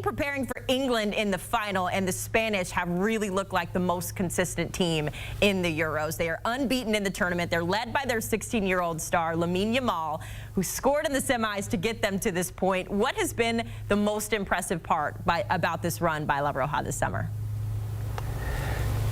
Spain preparing for England in the final, and the Spanish have really looked like the most consistent team in the Euros. They are unbeaten in the tournament. They're led by their 16-year-old star, Lamine Yamal, who scored in the semis to get them to this point. What has been the most impressive part about this run by La Roja this summer?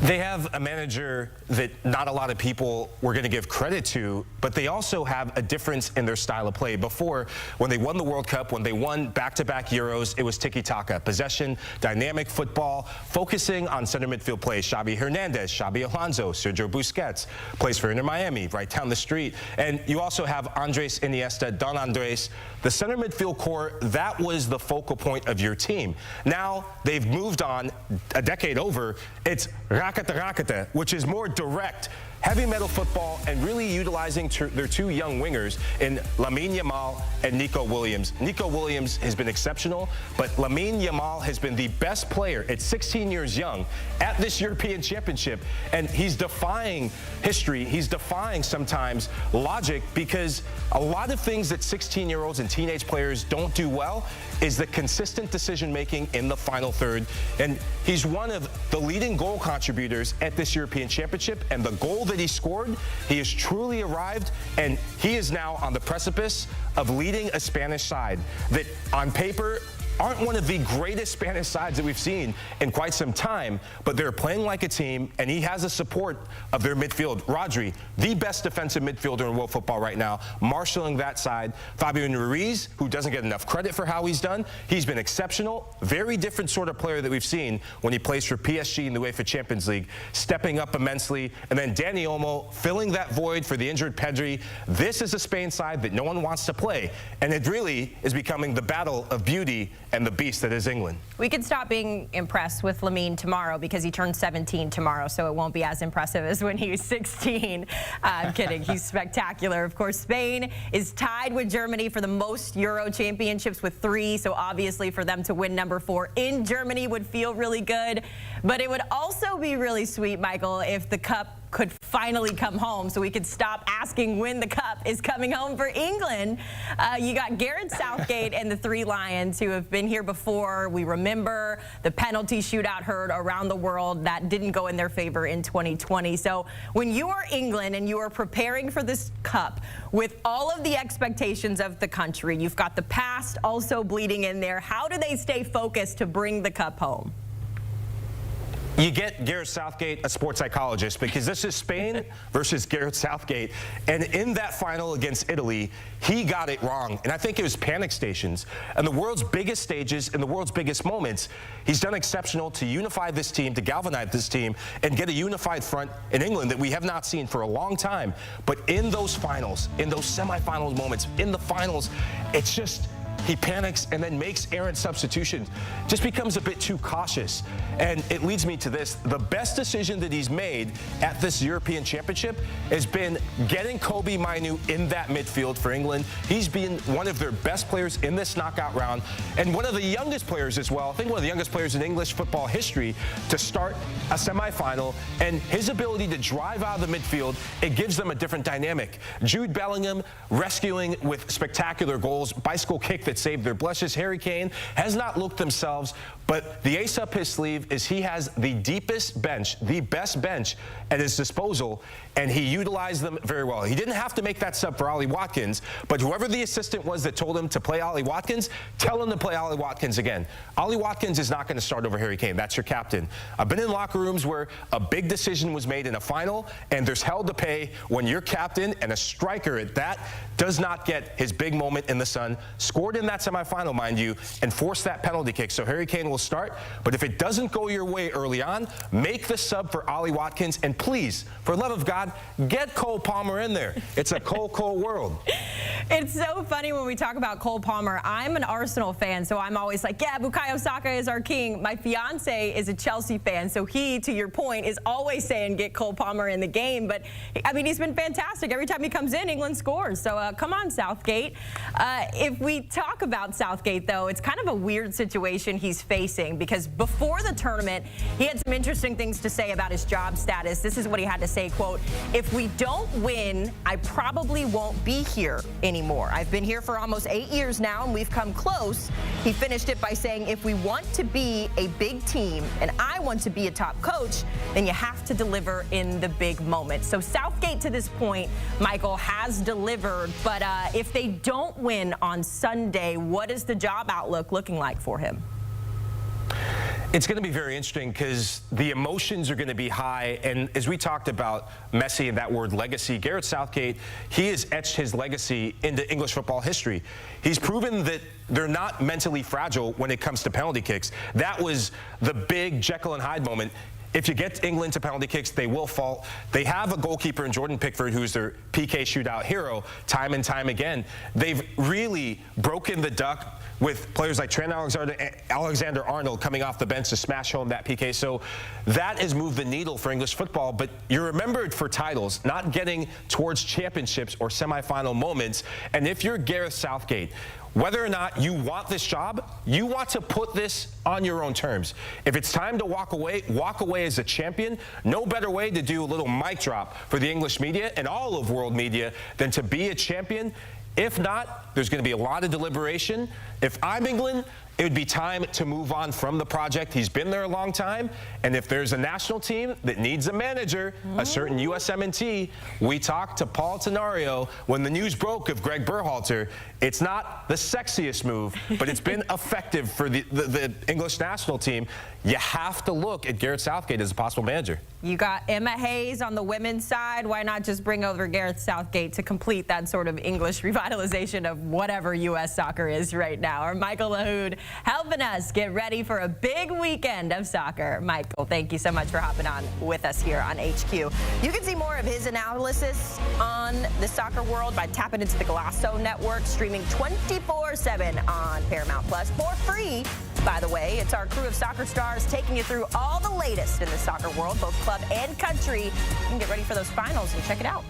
They have a manager that not a lot of people were going to give credit to, but they also have a difference in their style of play. Before, when they won the World Cup, when they won back-to-back Euros, it was tiki-taka, possession, dynamic football, focusing on center midfield play. Xavi Hernandez, Xabi Alonso, Sergio Busquets plays for Inter Miami right down the street. And you also have Andres Iniesta, Don Andres. The center midfield core, that was the focal point of your team. Now they've moved on a decade over. It's rakata, which is more direct, heavy metal football, and really utilizing their two young wingers in Lamine Yamal and Nico Williams. Nico Williams has been exceptional, but Lamine Yamal has been the best player at 16 years young at this European Championship, and he's defying history. He's defying sometimes logic, because a lot of things that 16-year-olds and teenage players don't do well is the consistent decision-making in the final third. And he's one of the leading goal contributors at this European Championship, and the goal that he scored, he has truly arrived, and he is now on the precipice of leading a Spanish side that on paper aren't one of the greatest Spanish sides that we've seen in quite some time, but they're playing like a team, and he has the support of their midfield. Rodri, the best defensive midfielder in world football right now, marshaling that side. Fabian Ruiz, who doesn't get enough credit for how he's done, he's been exceptional. Very different sort of player that we've seen when he plays for PSG in the UEFA Champions League, stepping up immensely. And then Dani Olmo filling that void for the injured Pedri. This is a Spain side that no one wants to play, and it really is becoming the battle of beauty and the beast that is England. We could stop being impressed with Lamine tomorrow because he turns 17 tomorrow, so it won't be as impressive as when he was 16. I'm kidding. He's spectacular. Of course, Spain is tied with Germany for the most Euro championships with 3, so obviously for them to win number 4 in Germany would feel really good. But it would also be really sweet, Michael, if the cup could finally come home, so we could stop asking when the cup is coming home for England. You got Gareth Southgate and the 3 Lions who have been here before. We remember the penalty shootout heard around the world that didn't go in their favor in 2020. So when you are England and you are preparing for this cup with all of the expectations of the country, you've got the past also bleeding in there. How do they stay focused to bring the cup home? You get Gareth Southgate, a sports psychologist, because this is Spain versus Gareth Southgate. And in that final against Italy, he got it wrong. And I think it was panic stations. And the world's biggest stages and the world's biggest moments, he's done exceptional to unify this team, to galvanize this team, and get a unified front in England that we have not seen for a long time. But in those finals, in those semifinal moments, in the finals, it's just, he panics and then makes errant substitutions, just becomes a bit too cautious. And it leads me to this. The best decision that he's made at this European Championship has been getting Kobe Mainu in that midfield for England. He's been one of their best players in this knockout round, and one of the youngest players as well. I think one of the youngest players in English football history to start a semifinal. And his ability to drive out of the midfield, it gives them a different dynamic. Jude Bellingham rescuing with spectacular goals, bicycle kick that saved their blushes. Harry Kane has not looked themselves, but the ace up his sleeve is he has the deepest bench, the best bench at his disposal, and he utilized them very well. He didn't have to make that sub for Ollie Watkins, but whoever the assistant was that told him to play Ollie Watkins, tell him to play Ollie Watkins again. Ollie Watkins is not going to start over Harry Kane. That's your captain. I've been in locker rooms where a big decision was made in a final, and there's hell to pay when your captain and a striker at that does not get his big moment in the sun, scored in that semifinal, mind you, and forced that penalty kick. So Harry Kane will start, but if it doesn't go your way early on, make the sub for Ollie Watkins, and please, for the love of God, get Cole Palmer in there. It's a Cole world. It's so funny when we talk about Cole Palmer. I'm an Arsenal fan, so I'm always like, yeah, Bukayo Saka is our king. My fiance is a Chelsea fan, so he, to your point, is always saying get Cole Palmer in the game. But, I mean, he's been fantastic. Every time he comes in, England scores. So come on, Southgate. If we talk talk about Southgate, though, it's kind of a weird situation he's facing because before the tournament, he had some interesting things to say about his job status. This is what he had to say, quote, "If we don't win, I probably won't be here anymore. I've been here for almost 8 years now, and we've come close." He finished it by saying, "If we want to be a big team and I want to be a top coach, then you have to deliver in the big moment." So Southgate, to this point, Michael, has delivered, but if they don't win on Sunday, what is the job outlook looking like for him? It's going to be very interesting because the emotions are going to be high. And as we talked about Messi and that word legacy, Gareth Southgate, he has etched his legacy into English football history. He's proven that they're not mentally fragile when it comes to penalty kicks. That was the big Jekyll and Hyde moment. If you get England to penalty kicks, they will fall. They have a goalkeeper in Jordan Pickford who's their PK shootout hero time and time again. They've really broken the duck with players like Trent Alexander-Arnold coming off the bench to smash home that PK. So that has moved the needle for English football. But you're remembered for titles, not getting towards championships or semifinal moments. And if you're Gareth Southgate, whether or not you want this job, you want to put this on your own terms. If it's time to walk away as a champion. No better way to do a little mic drop for the English media and all of world media than to be a champion. If not, there's going to be a lot of deliberation. If I'm England, it would be time to move on from the project. He's been there a long time. And if there's a national team that needs a manager, a certain USMNT, we talked to Paul Tenorio when the news broke of Greg Berhalter. It's not the sexiest move, but it's been effective for the English national team. You have to look at Gareth Southgate as a possible manager. You got Emma Hayes on the women's side. Why not just bring over Gareth Southgate to complete that sort of English revitalization of whatever U.S. soccer is right now? Or Michael Lahoud helping us get ready for a big weekend of soccer. Michael, thank you so much for hopping on with us here on HQ. You can see more of his analysis on the soccer world by tapping into the Golasso Network, streaming 24/7 on Paramount Plus for free. By the way, it's our crew of soccer stars taking you through all the latest in the soccer world, both club and country. You can get ready for those finals and check it out.